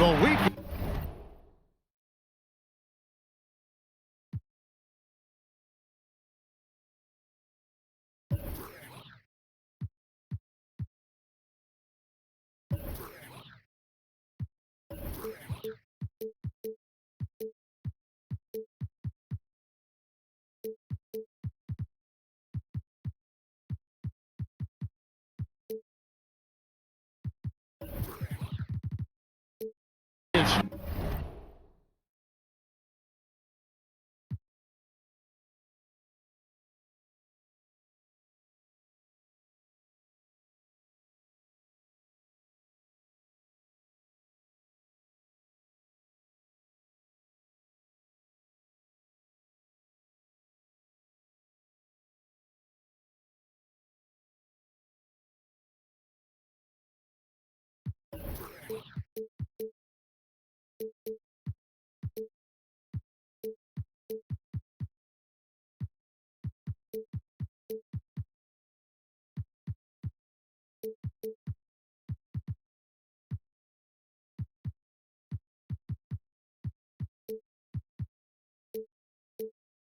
The week.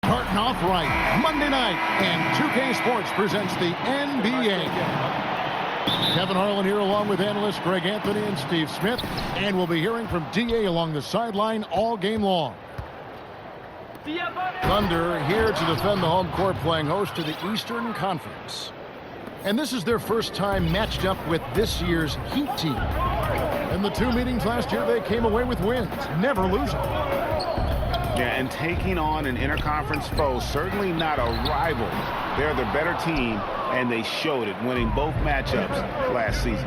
Starting off right, Monday night, and 2K Sports presents the NBA. Kevin Harlan here along with analysts Greg Anthony and Steve Smith, and we'll be hearing from DA along the sideline all game long. Thunder here to defend the home court, playing host to the Eastern Conference. And this is their first time matched up with this year's Heat team. In the two meetings last year, they came away with wins, never losing. Yeah, and taking on an interconference foe, certainly not a rival. They're the better team, and they showed it, winning both matchups last season.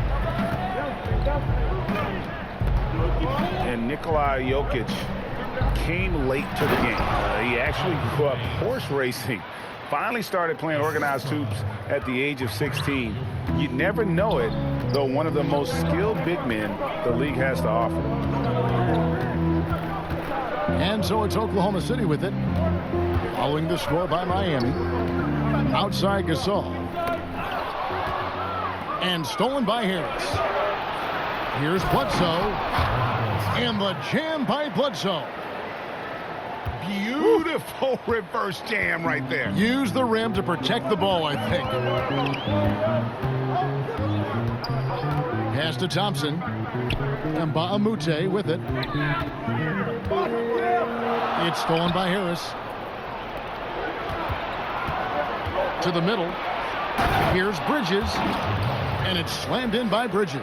And Nikola Jokic came late to the game. He actually grew up horse racing. Finally started playing organized hoops at the age of 16. You'd never know it, though one of the most skilled big men the league has to offer. And so it's Oklahoma City with it, following the score by Miami. Outside Gasol. And stolen by Harris. Here's Bledsoe. And the jam by Bledsoe. Beautiful reverse jam right there. Use the rim to protect the ball, I think. Pass to Thompson. And Baamute with it. It's stolen by Harris. To the middle. Here's Bridges. And it's slammed in by Bridges.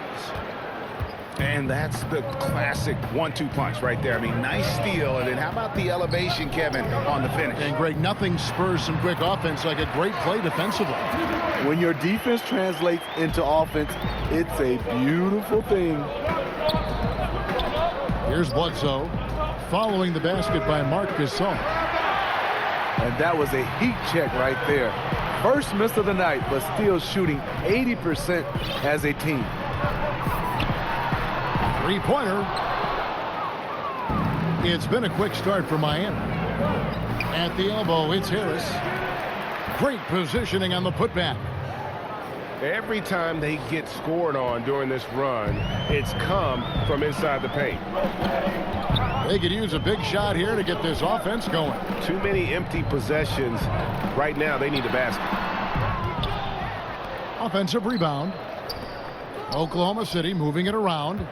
And that's the classic 1-2 punch right there. I mean, nice steal. And then how about the elevation, Kevin, on the finish? And Greg, nothing spurs some quick offense like a great play defensively. When your defense translates into offense, it's a beautiful thing. Here's Bledsoe, following the basket by Marc Gasol. And that was a heat check right there. First miss of the night, but still shooting 80% as a team. Three-pointer. It's been a quick start for Miami. At the elbow, it's Harris. Great positioning on the putback. Every time they get scored on during this run, it's come from inside the paint. They could use a big shot here to get this offense going. Too many empty possessions. Right now, they need a basket. Offensive rebound. Oklahoma City moving it around.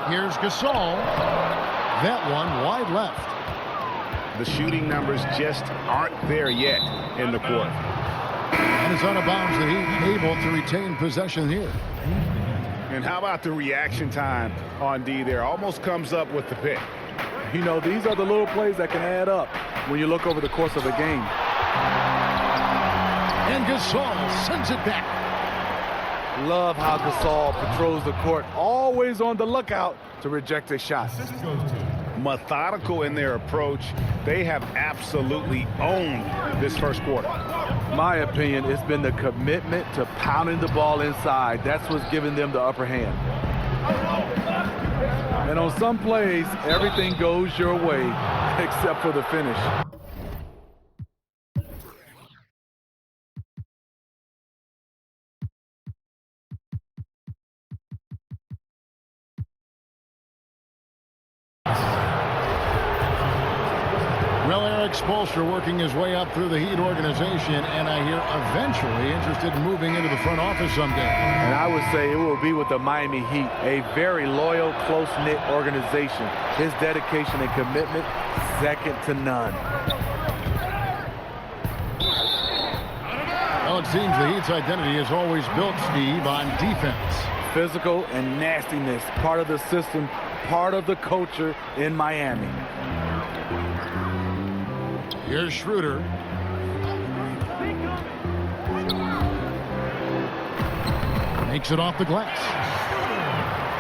Here's Gasol. That one wide left. The shooting numbers just aren't there yet in the quarter. And it's out of bounds. The Heat able to retain possession here. And how about the reaction time on D there? Almost comes up with the pick. You know, these are the little plays that can add up when you look over the course of a game. And Gasol sends it back. Love how Gasol patrols the court, always on the lookout to reject a shot. Methodical in their approach. They have absolutely owned this first quarter. My opinion, it's been the commitment to pounding the ball inside. That's what's giving them the upper hand. And on some plays, everything goes your way except for the finish. Well, Eric Spoelstra working his way up through the Heat organization, and I hear eventually interested in moving into the front office someday. And I would say it will be with the Miami Heat, a very loyal, close-knit organization. His dedication and commitment, second to none. Well, it seems the Heat's identity is always built, Steve, on defense. Physical and nastiness, part of the system, part of the culture in Miami. Here's Schroeder. Makes it off the glass.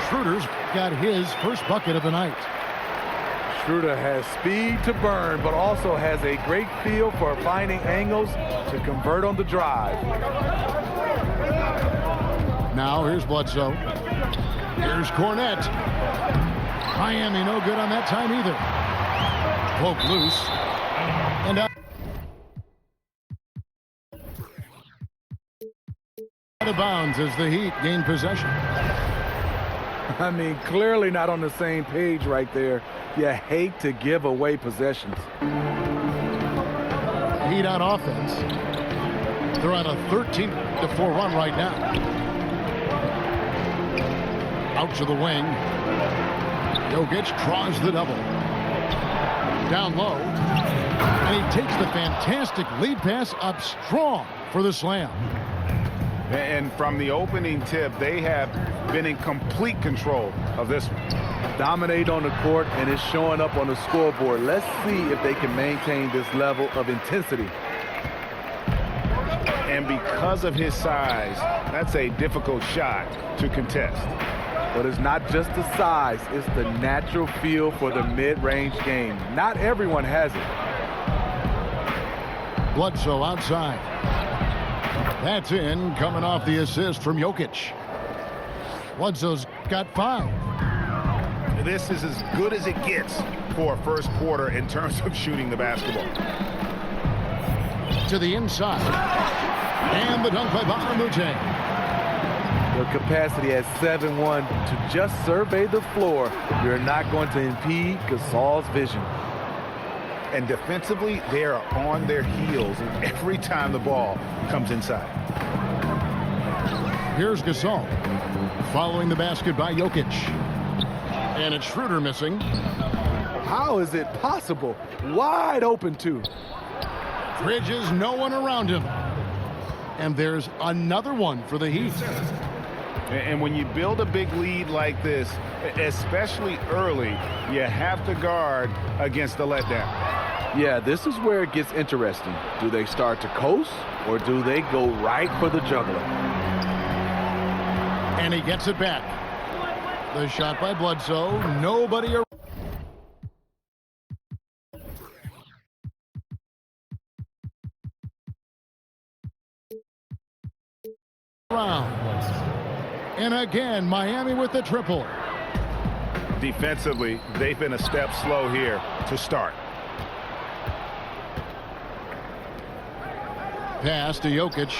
Schroeder's got his first bucket of the night. Schroeder has speed to burn, but also has a great feel for finding angles to convert on the drive. Now here's Bledsoe. Here's Cornette. Miami no good on that time either. Poke loose. And out of bounds as the Heat gain possession. I mean, clearly not on the same page right there. You hate to give away possessions. Heat on offense. They're on a 13-4 run right now. Out to the wing. Jokic draws the double. Down low. And he takes the fantastic lead pass up strong for the slam. And from the opening tip, they have been in complete control of this one. Dominate on the court, and it's showing up on the scoreboard. Let's see if they can maintain this level of intensity. And because of his size, that's a difficult shot to contest. But it's not just the size, it's the natural feel for the mid-range game. Not everyone has it. Bledsoe outside. That's in, coming off the assist from Jokic. Bledsoe's got 5. This is as good as it gets for a first quarter in terms of shooting the basketball. To the inside. And the dunk by Bahamute. Their capacity at 7-1 to just survey the floor. You're not going to impede Gasol's vision. And defensively, they are on their heels every time the ball comes inside. Here's Gasol. Following the basket by Jokic. And it's Schroeder missing. How is it possible? Wide open, too. Bridges, no one around him. And there's another one for the Heat. And when you build a big lead like this, especially early, you have to guard against the letdown. Yeah, this is where it gets interesting. Do they start to coast, or do they go right for the juggler? And he gets it back. The shot by Bledsoe. Nobody around. And again, Miami with the triple. Defensively, they've been a step slow here to start. Pass to Jokic.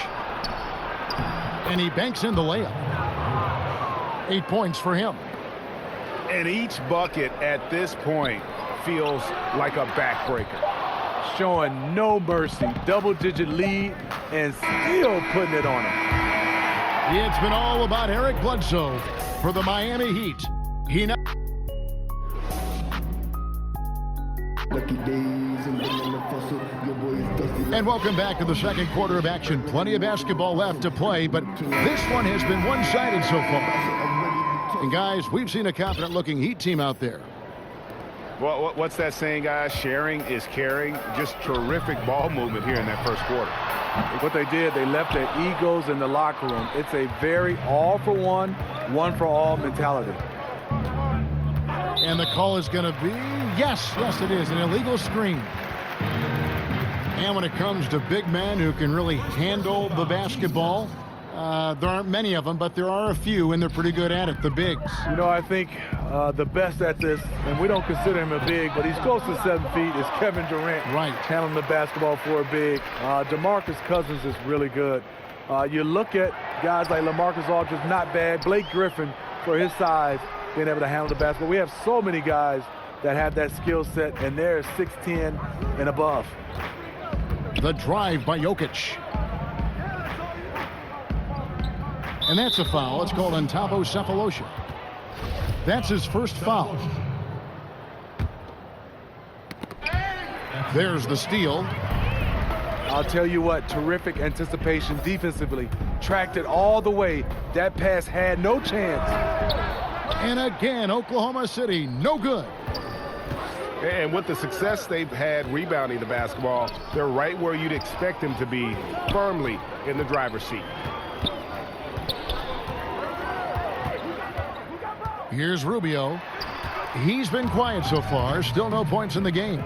And he banks in the layup. 8 points for him. And each bucket at this point feels like a backbreaker. Showing no mercy. Double-digit lead and still putting it on him. It's been all about Eric Bledsoe for the Miami Heat. He now and welcome back to the second quarter of action. Plenty of basketball left to play, but this one has been one-sided so far. And guys, we've seen a confident-looking Heat team out there. Well, what's that saying, guys? Sharing is caring. Just terrific ball movement here in that first quarter. What they did, they left their egos in the locker room. It's a very all-for-one, one-for-all mentality. And the call is going to be, yes, it is, an illegal screen. And when it comes to big men who can really handle the basketball, there aren't many of them, but there are a few, and they're pretty good at it, the bigs. You know, I think the best at this, and we don't consider him a big, but he's close to 7 feet, is Kevin Durant. Right. Handling the basketball for a big. DeMarcus Cousins is really good. You look at guys like LaMarcus Aldridge, not bad. Blake Griffin, for his size, being able to handle the basketball. We have so many guys that have that skill set, and they're 6'10" and above. The drive by Jokic. And that's a foul. It's called entopocephalosha. That's his first foul. There's the steal. I'll tell you what, terrific anticipation defensively. Tracked it all the way. That pass had no chance. And again, Oklahoma City, no good. And with the success they've had rebounding the basketball, they're right where you'd expect them to be, firmly in the driver's seat. Here's Rubio. He's been quiet so far. Still no points in the game.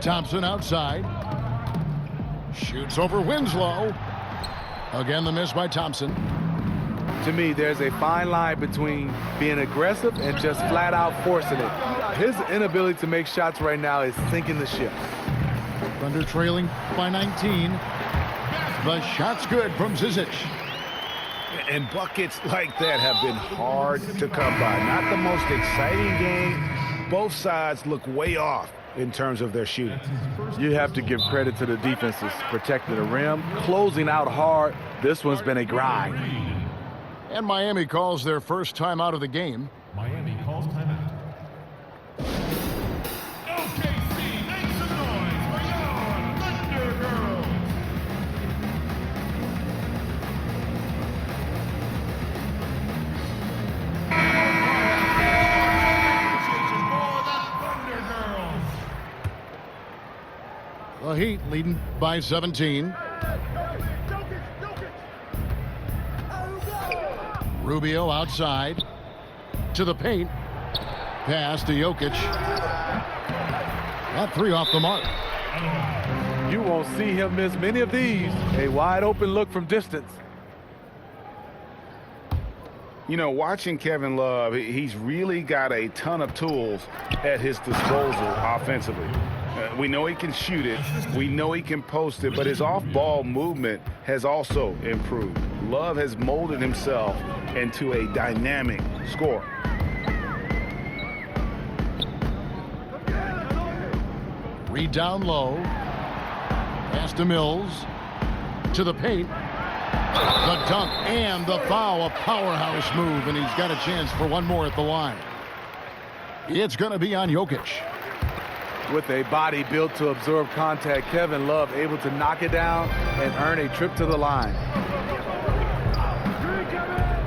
Thompson outside. Shoots over Winslow. Again, the miss by Thompson. To me, there's a fine line between being aggressive and just flat out forcing it. His inability to make shots right now is sinking the ship. Thunder trailing by 19. The shot's good from Zizic. And buckets like that have been hard to come by. Not the most exciting game. Both sides look way off in terms of their shooting. You have to give credit to the defenses, protecting the rim, closing out hard. This one's been a grind. And Miami calls their first time out of the game. Miami calls timeout. OKC, make some noise for your Thunder Girls. The Heat leading by 17. Rubio outside to the paint. Pass to Jokic. That three off the mark. You won't see him miss many of these. A wide open look from distance. You know, watching Kevin Love, he's really got a ton of tools at his disposal offensively. We know he can shoot it. We know he can post it, but his off-ball movement has also improved. Love has molded himself into a dynamic scorer. Reed down low. Pass to Mills. To the paint. The dunk and the foul. A powerhouse move, and he's got a chance for one more at the line. It's going to be on Jokic. With a body built to absorb contact, Kevin Love able to knock it down and earn a trip to the line.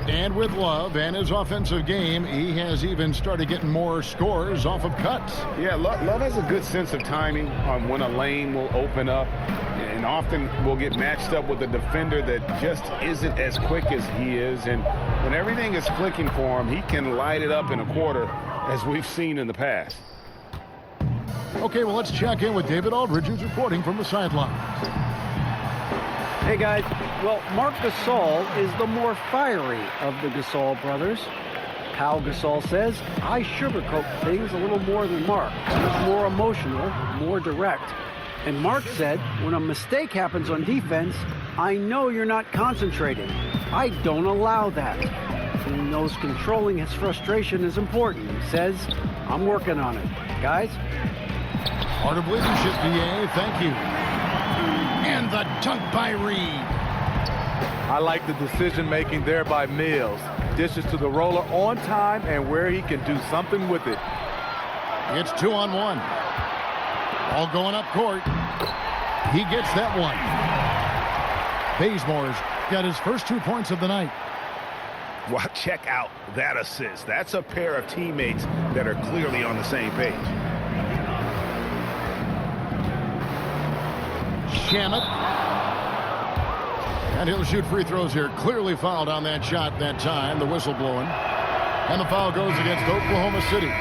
And with Love and his offensive game, he has even started getting more scores off of cuts. Yeah, Love has a good sense of timing on when a lane will open up, and often will get matched up with a defender that just isn't as quick as he is. And when everything is clicking for him, he can light it up in a quarter, as we've seen in the past. Okay, well, let's check in with David Aldridge, who's reporting from the sidelines. Hey, guys. Well, Marc Gasol is the more fiery of the Gasol brothers. Pau Gasol says, I sugarcoat things a little more than Marc. He's more emotional, more direct. And Marc said, when a mistake happens on defense, I know you're not concentrating. I don't allow that. He knows controlling his frustration is important. He says, I'm working on it. Guys? Part of leadership, DA. Thank you. And the dunk by Reed. I like the decision-making there by Mills. Dishes to the roller on time and where he can do something with it. It's 2-on-1. All going up court. He gets that one. Bazemore's got his first 2 points of the night. Well, check out that assist. That's a pair of teammates that are clearly on the same page. Shamet. And he'll shoot free throws here. Clearly fouled on that shot that time. The whistle blowing. And the foul goes against Oklahoma City.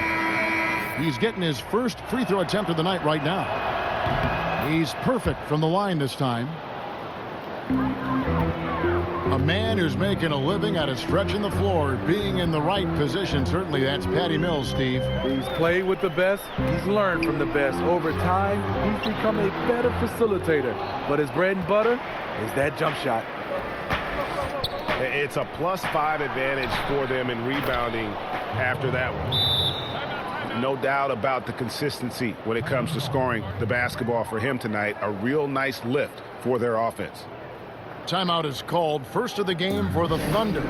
He's getting his first free throw attempt of the night right now. He's perfect from the line this time. A man who's making a living out of stretching the floor, being in the right position. Certainly that's Patty Mills, Steve. He's played with the best. He's learned from the best. Over time, he's become a better facilitator. But his bread and butter is that jump shot. It's a +5 advantage for them in rebounding after that one. No doubt about the consistency when it comes to scoring the basketball for him tonight. A real nice lift for their offense. Timeout is called. First of the game for the Thunder.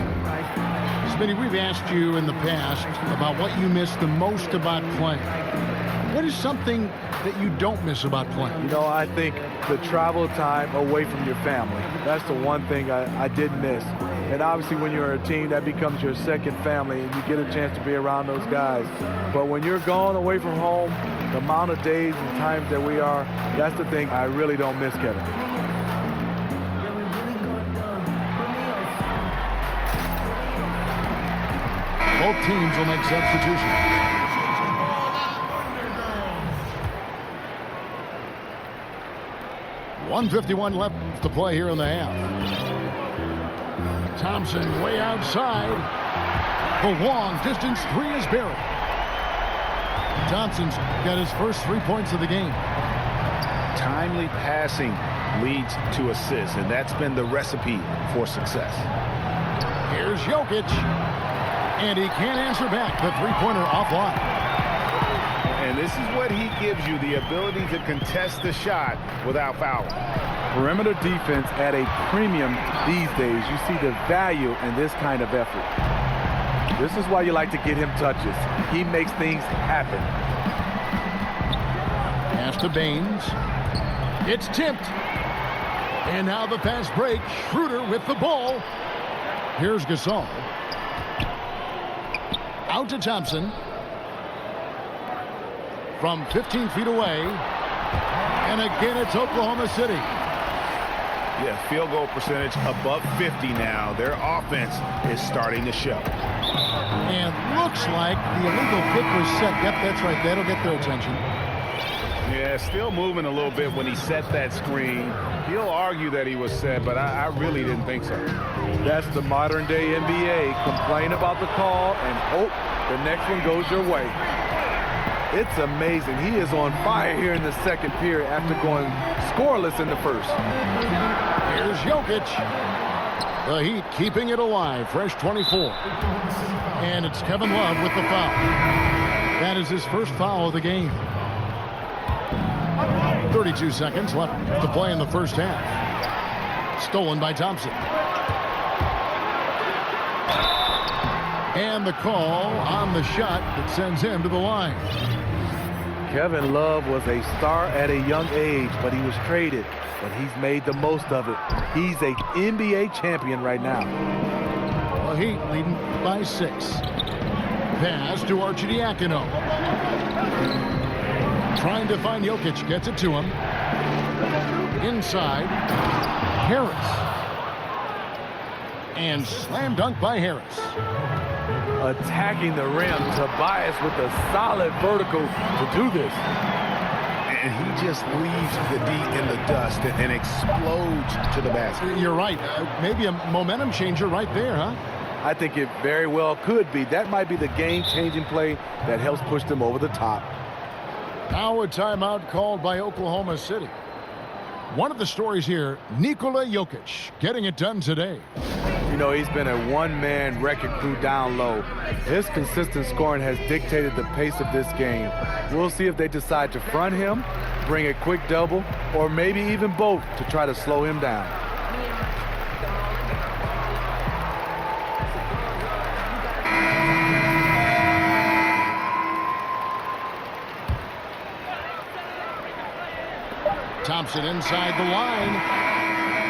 Smitty, we've asked you in the past about what you miss the most about playing. What is something that you don't miss about playing? You know, I think the travel time away from your family. That's the one thing I did miss. And obviously when you're a team, that becomes your second family and you get a chance to be around those guys. But when you're gone away from home, the amount of days and times that we are, that's the thing I really don't miss, Kevin. Both teams will make substitutions. 1:51 left to play here in the half. Thompson way outside. The long distance three is buried. Thompson's got his first 3 points of the game. Timely passing leads to assists, and that's been the recipe for success. Here's Jokic. And he can't answer back. The three-pointer offline. And this is what he gives you, the ability to contest the shot without fouling. Perimeter defense at a premium these days. You see the value in this kind of effort. This is why you like to get him touches. He makes things happen. Pass to Baines. It's tipped. And now the fast break. Schroeder with the ball. Here's Gasol. Out to Thompson. From 15 feet away. And again, it's Oklahoma City. Yeah, field goal percentage above 50 now. Their offense is starting to show. And looks like the illegal kick was set. Yep, that's right. That'll get their attention. Yeah, still moving a little bit when he set that screen. He'll argue that he was set, but I really didn't think so. That's the modern day NBA. Complain about the call and hope the next one goes your way. It's amazing. He is on fire here in the second period after going scoreless in the first. Here's Jokic. The Heat keeping it alive. Fresh 24. And it's Kevin Love with the foul. That is his first foul of the game. 32 seconds left to play in the first half. Stolen by Thompson. And the call on the shot that sends him to the line. Kevin Love was a star at a young age, but he was traded. But he's made the most of it. He's an NBA champion right now. The Heat leading by 6. Pass to Arcidiacono. Trying to find Jokic. Gets it to him. Inside. Harris. And slam dunk by Harris. Attacking the rim. Tobias with a solid vertical to do this. And he just leaves the D in the dust and explodes to the basket. You're right. Maybe a momentum changer right there, huh? I think it very well could be. That might be the game-changing play that helps push them over the top. Now a timeout called by Oklahoma City. One of the stories here, Nikola Jokic getting it done today. You know, he's been a one-man wrecking crew down low. His consistent scoring has dictated the pace of this game. We'll see if they decide to front him, bring a quick double, or maybe even both to try to slow him down. Thompson inside the line.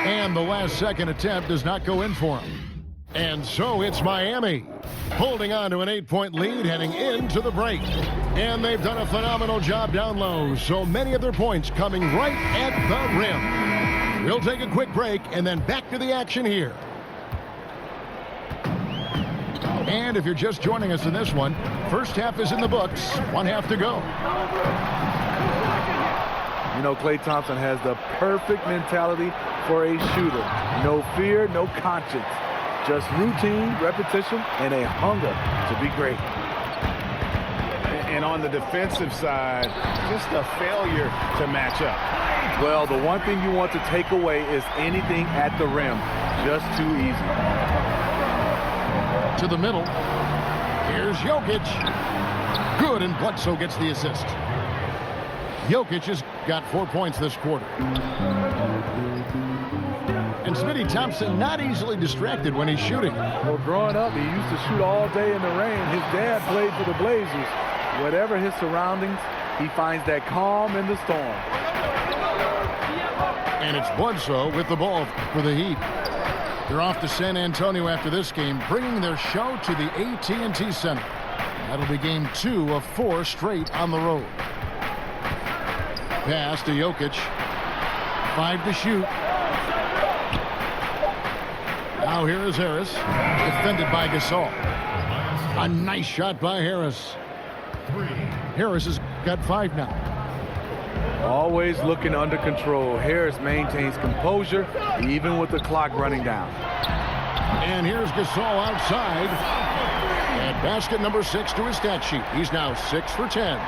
And the last second attempt does not go in for him. And so it's Miami holding on to an 8-point lead heading into the break. And they've done a phenomenal job down low. So many of their points coming right at the rim. We'll take a quick break and then back to the action here. And if you're just joining us in this one, first half is in the books. 1 half to go. You know, Klay Thompson has the perfect mentality for a shooter. No fear, no conscience. Just routine, repetition, and a hunger to be great. And on the defensive side, just a failure to match up. Well, the one thing you want to take away is anything at the rim. Just too easy. To the middle. Here's Jokic. Good, and Bledsoe gets the assist. Jokic has got 4 points this quarter. And Smitty Thompson not easily distracted when he's shooting. Well, growing up, he used to shoot all day in the rain. His dad played for the Blazers. Whatever his surroundings, he finds that calm in the storm. And it's Bledsoe with the ball for the Heat. They're off to San Antonio after this game, bringing their show to the AT&T Center. That'll be game 2 of 4 straight on the road. Pass to Jokic. 5 to shoot. Now here is Harris, defended by Gasol. A nice shot by Harris. Harris has got 5 now. Always looking under control. Harris maintains composure even with the clock running down. And here's Gasol outside. And basket number 6 to his stat sheet. He's now 6 for 10.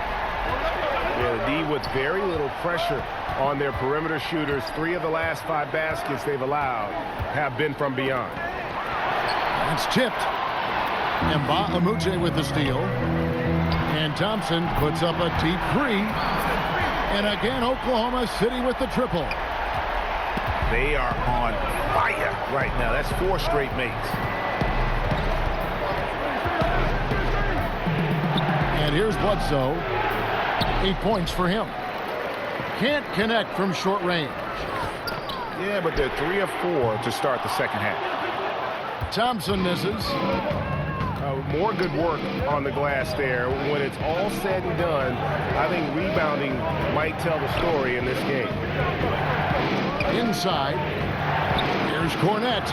Yeah, the D with very little pressure on their perimeter shooters. 3 of the last 5 baskets they've allowed have been from beyond. That's tipped. Mbah-a-Moute with the steal. And Thompson puts up a deep 3. And again, Oklahoma City with the triple. They are on fire right now. That's 4 straight makes. And here's Bledsoe. 8 points for him. Can't connect from short range. Yeah, but they're 3 of 4 to start the second half. Thompson misses. More good work on the glass there. When it's all said and done, I think rebounding might tell the story in this game. Inside. Here's Cornette.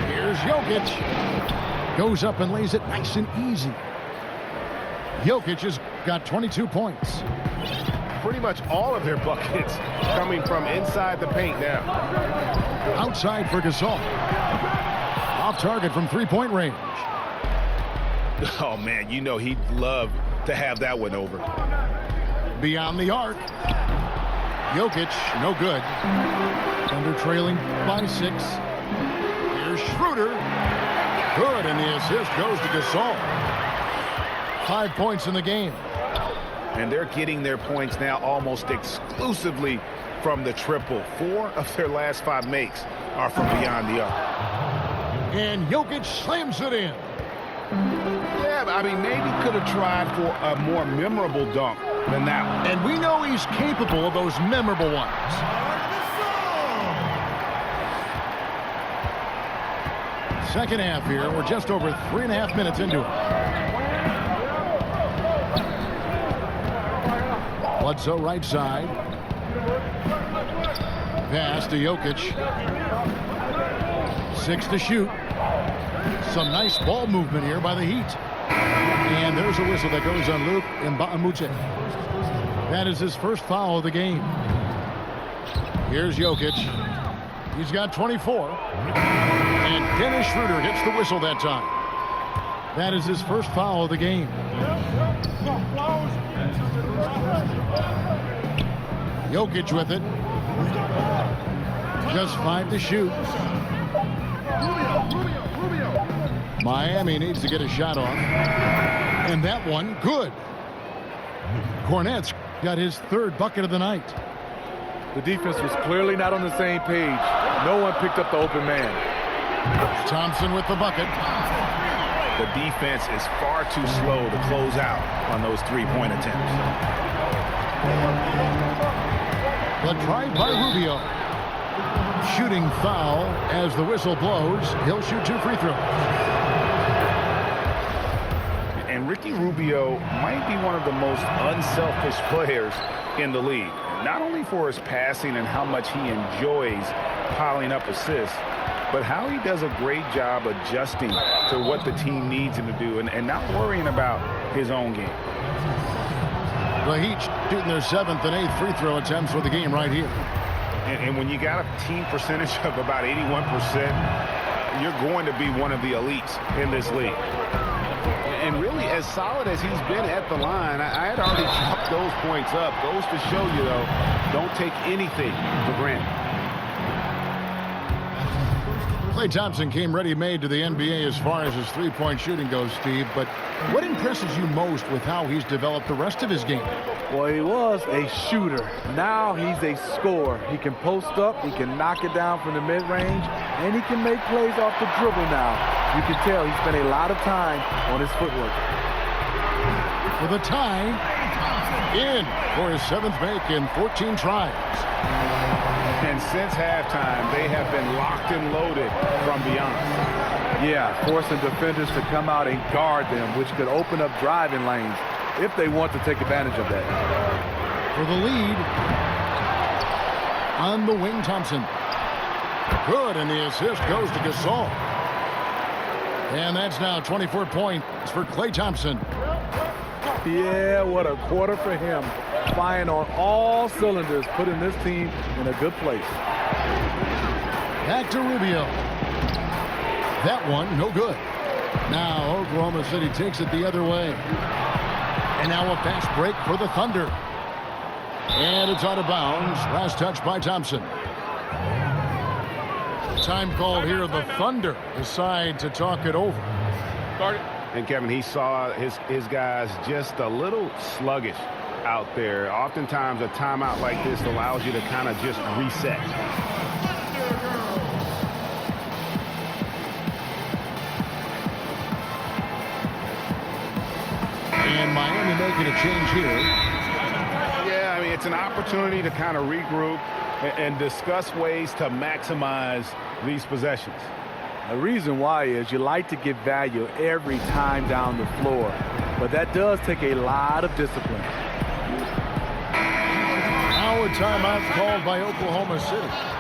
Here's Jokic. Goes up and lays it nice and easy. Jokic has got 22 points. Pretty much all of their buckets coming from inside the paint now. Outside for Gasol. Off target from 3-point range. Oh, man, you know he'd love to have that one over. Beyond the arc. Jokic, no good. Thunder trailing by 6. Here's Schroeder. Good, and the assist goes to Gasol. 5 points in the game. And they're getting their points now almost exclusively from the triple. 4 of their last 5 makes are from beyond the arc. And Jokic slams it in. Yeah, I mean, maybe could have tried for a more memorable dunk than that one. And we know he's capable of those memorable ones. Second half here. We're just over 3.5 minutes into it. Bledsoe right side. Pass to Jokic. 6 to shoot. Some nice ball movement here by the Heat. And there's a whistle that goes on Luke Mbah-a-Moute. That is his first foul of the game. Here's Jokic. He's got 24. And Dennis Schroeder gets the whistle that time. That is his first foul of the game. Jokic with it. Just 5 to shoot. Miami needs to get a shot off. And that one, good. Cornette's got his 3rd bucket of the night. The defense was clearly not on the same page. No one picked up the open man. Thompson with the bucket. The defense is far too slow to close out on those 3-point attempts. The try by Rubio. Shooting foul as the whistle blows. He'll shoot 2 free throws. And Ricky Rubio might be one of the most unselfish players in the league. Not only for his passing and how much he enjoys piling up assists, but how he does a great job adjusting to what the team needs him to do and not worrying about his own game. The Heat shooting their 7th and 8th free throw attempts for the game right here. And when you got a team percentage of about 81%, you're going to be one of the elites in this league. And really, as solid as he's been at the line, I had already chopped those points up. Goes to show you, though, don't take anything for granted. Klay Thompson came ready-made to the NBA as far as his three-point shooting goes, Steve, but what impresses you most with how he's developed the rest of his game? Well, he was a shooter. Now he's a scorer. He can post up, he can knock it down from the mid-range, and he can make plays off the dribble now. You can tell he spent a lot of time on his footwork. For the tie, in for his 7th make in 14 tries. And since halftime, they have been locked and loaded from beyond. Yeah, forcing defenders to come out and guard them, which could open up driving lanes if they want to take advantage of that. For the lead, on the wing, Thompson. Good, and the assist goes to Gasol. And that's now 24 points for Klay Thompson. Yeah, what a quarter for him. Firing on all cylinders, putting this team in a good place. Back to Rubio. That one, no good. Now Oklahoma City takes it the other way. And now a fast break for the Thunder. And it's out of bounds. Last touch by Thompson. Time called here. The Thunder decide to talk it over. And Kevin, he saw his guys just a little sluggish out there. Oftentimes a timeout like this allows you to kind of just reset. And Miami making a change here. Yeah, I mean, it's an opportunity to kind of regroup and discuss ways to maximize these possessions. The reason why is you like to get value every time down the floor, but that does take a lot of discipline. Now a timeout called by Oklahoma City.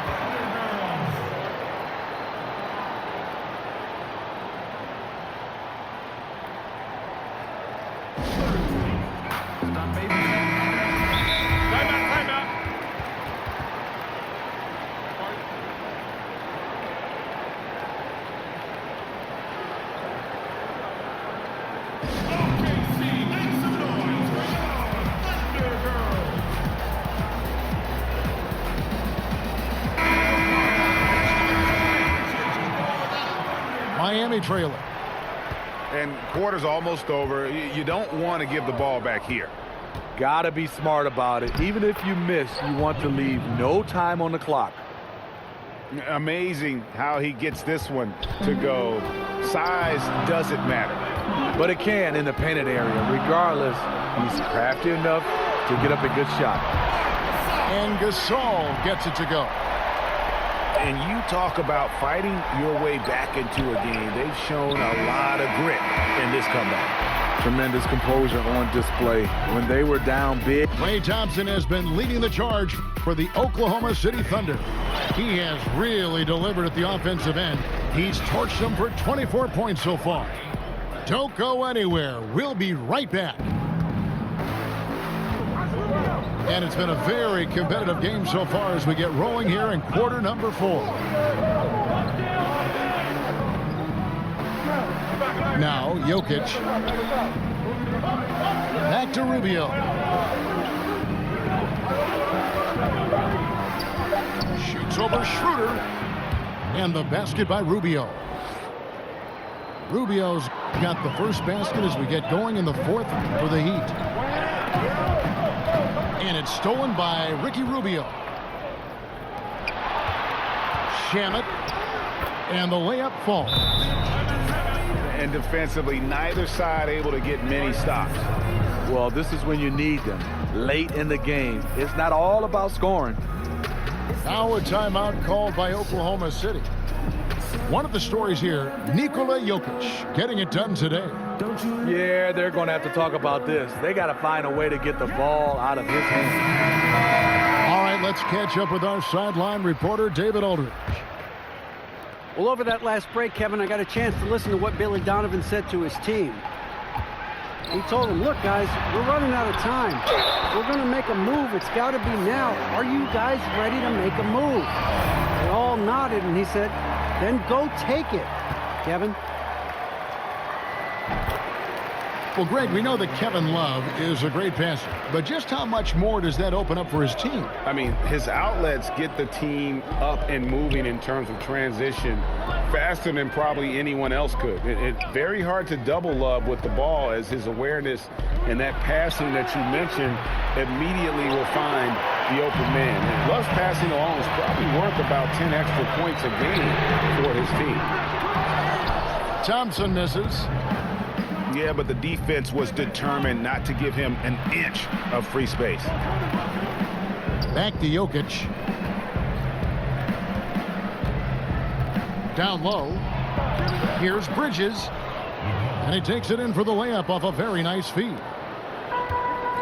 Miami trailer. And quarter's almost over. You don't want to give the ball back here. Gotta be smart about it. Even if you miss, you want to leave no time on the clock. Amazing how he gets this one to go. Size doesn't matter. But it can in the painted area. Regardless, he's crafty enough to get up a good shot. And Gasol gets it to go. And you talk about fighting your way back into a game. They've shown a lot of grit in this comeback. Tremendous composure on display. When they were down big. Klay Thompson has been leading the charge for the Oklahoma City Thunder. He has really delivered at the offensive end. He's torched them for 24 points so far. Don't go anywhere. We'll be right back. And it's been a very competitive game so far as we get rolling here in quarter number 4. Now Jokic. Back to Rubio. Shoots over Schroeder. And the basket by Rubio. Rubio's got the first basket as we get going in the 4th for the Heat. And it's stolen by Ricky Rubio. Shamet. And the layup falls. And defensively, neither side able to get many stops. Well, this is when you need them. Late in the game. It's not all about scoring. Now a timeout called by Oklahoma City. One of the stories here, Nikola Jokic getting it done today. Yeah, they're going to have to talk about this. They got to find a way to get the ball out of his hands. All right, let's catch up with our sideline reporter, David Aldridge. Well, over that last break, Kevin, I got a chance to listen to what Billy Donovan said to his team. He told them, look, guys, we're running out of time. We're going to make a move. It's got to be now. Are you guys ready to make a move? They all nodded, and he said, then go take it, Kevin. Well, Greg, we know that Kevin Love is a great passer, but just how much more does that open up for his team? I mean, his outlets get the team up and moving in terms of transition faster than probably anyone else could. It's very hard to double Love with the ball, as his awareness and that passing that you mentioned immediately will find the open man. And Love's passing alone is probably worth about 10 extra points a game for his team. Thompson misses. Yeah, but the defense was determined not to give him an inch of free space. Back to Jokic. Down low. Here's Bridges. And he takes it in for the layup off a very nice feed.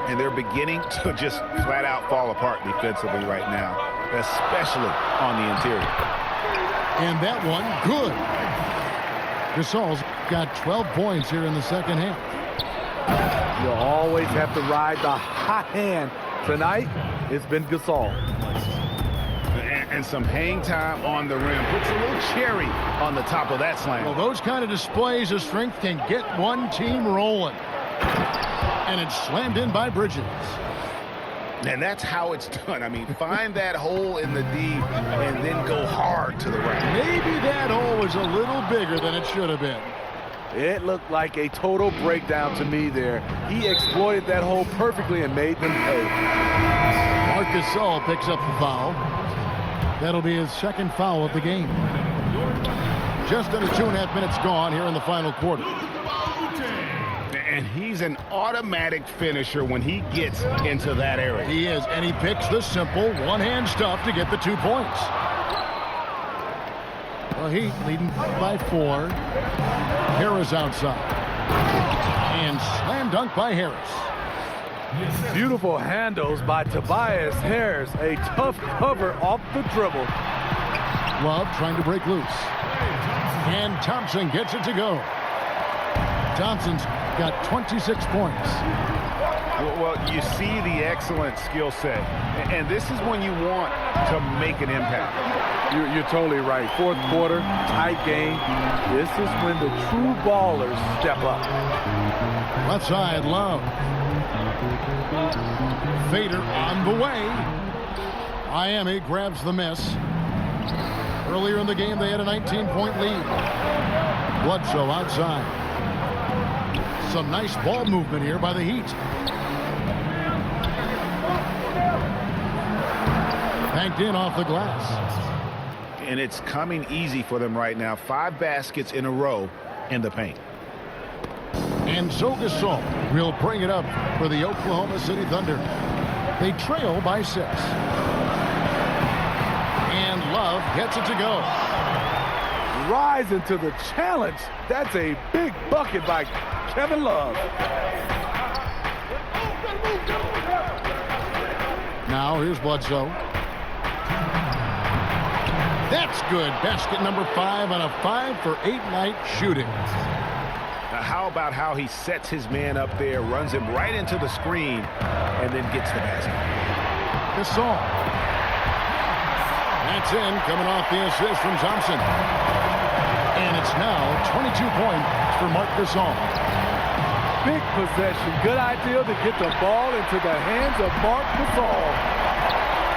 And they're beginning to just flat out fall apart defensively right now, especially on the interior. And that one, good. Gasol's got 12 points here in the second half. You'll always have to ride the hot hand. Tonight, it's been Gasol. And some hang time on the rim. Puts a little cherry on the top of that slam. Well, those kind of displays of strength can get one team rolling. And it's slammed in by Bridges. And that's how it's done. I mean, find that hole in the D and then go hard to the right. Maybe that hole was a little bigger than it should have been. It looked like a total breakdown to me there. He exploited that hole perfectly and made them pay. Marc Gasol picks up the foul. That'll be his second foul of the game. Just under 2.5 minutes gone here in the final quarter. And he's an automatic finisher when he gets into that area. He is, and he picks the simple one-hand stuff to get the 2 points. Well, Heat leading by 4. Harris outside. And slam dunk by Harris. Beautiful handles by Tobias Harris. A tough cover off the dribble. Love trying to break loose. And Thompson gets it to go. Thompson's got 26 points. Well, you see the excellent skill set. And this is when you want to make an impact. You're totally right. Fourth quarter, tight game. This is when the true ballers step up. Left side, Love. Fader on the way. Miami grabs the miss. Earlier in the game, they had a 19-point lead. Bledsoe outside. Some nice ball movement here by the Heat. Banked in off the glass. And it's coming easy for them right now. 5 baskets in a row in the paint. And so Gasol will bring it up for the Oklahoma City Thunder. They trail by 6. And Love gets it to go. Rising to the challenge. That's a big bucket by Kevin Love. Now here's Bledsoe. That's good. Basket number 5 on a 5-for-8 night shooting. Now, how about how he sets his man up there, runs him right into the screen, and then gets the basket. Gasol. That's in, coming off the assist from Thompson. And it's now 22 points for Marc Gasol. Big possession. Good idea to get the ball into the hands of Marc Gasol.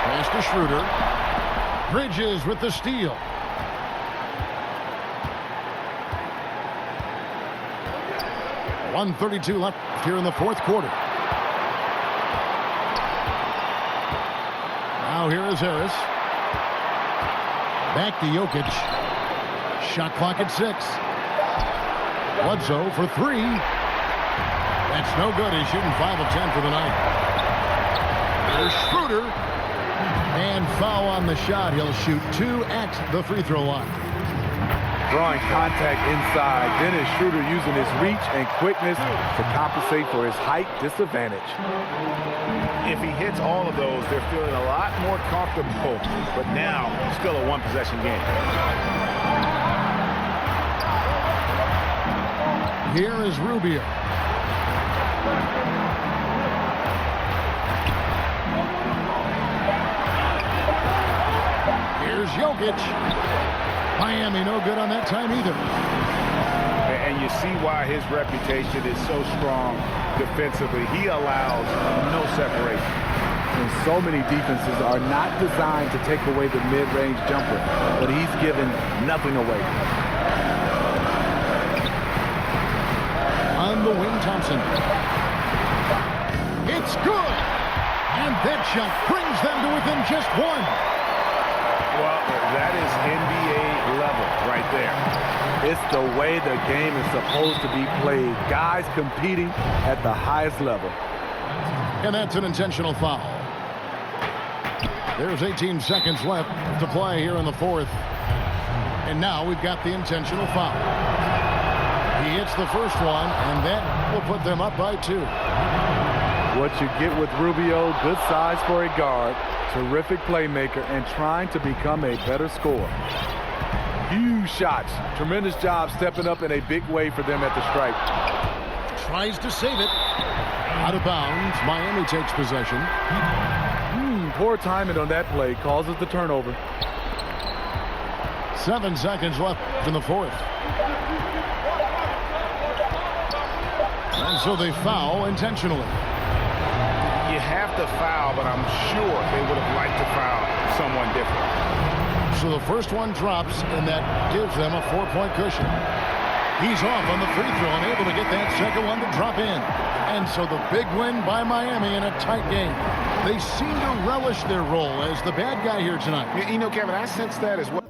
Pass to Schroeder. Bridges with the steal. .132 left here in the fourth quarter. Now here is Harris. Back to Jokic. Shot clock at 6. Bledsoe for 3. That's no good. He's shooting 5 of 10 for the night. There's Schroeder. And foul on the shot. He'll shoot 2 at the free throw line. Drawing contact inside. Then is Schroeder using his reach and quickness to compensate for his height disadvantage. If he hits all of those, they're feeling a lot more comfortable. But now, still a 1-possession game. Here is Rubio. Here's Jokic. Miami no good on that time either. And you see see why his reputation is so strong defensively. He allows no separation. And so many defenses are not designed to take away the mid-range jumper, but he's given nothing away. On the wing, Thompson. It's good! And that shot brings them to within just one. Well, that is NBA level right there. It's the way the game is supposed to be played. Guys competing at the highest level. And that's an intentional foul. There's 18 seconds left to play here in the fourth. And now we've got the intentional foul. He hits the first one, and that will put them up by 2. What you get with Rubio, good size for a guard, terrific playmaker, and trying to become a better scorer. Huge shots. Tremendous job stepping up in a big way for them at the stripe. Tries to save it. Out of bounds. Miami takes possession. Poor timing on that play causes the turnover. 7 seconds left in the fourth. And so they foul intentionally. You have to foul, but I'm sure they would have liked to foul someone different. So the first one drops, and that gives them a 4-point cushion. He's off on the free throw and able to get that second one to drop in. And so the big win by Miami in a tight game. They seem to relish their role as the bad guy here tonight. You know, Kevin, I sense that as well.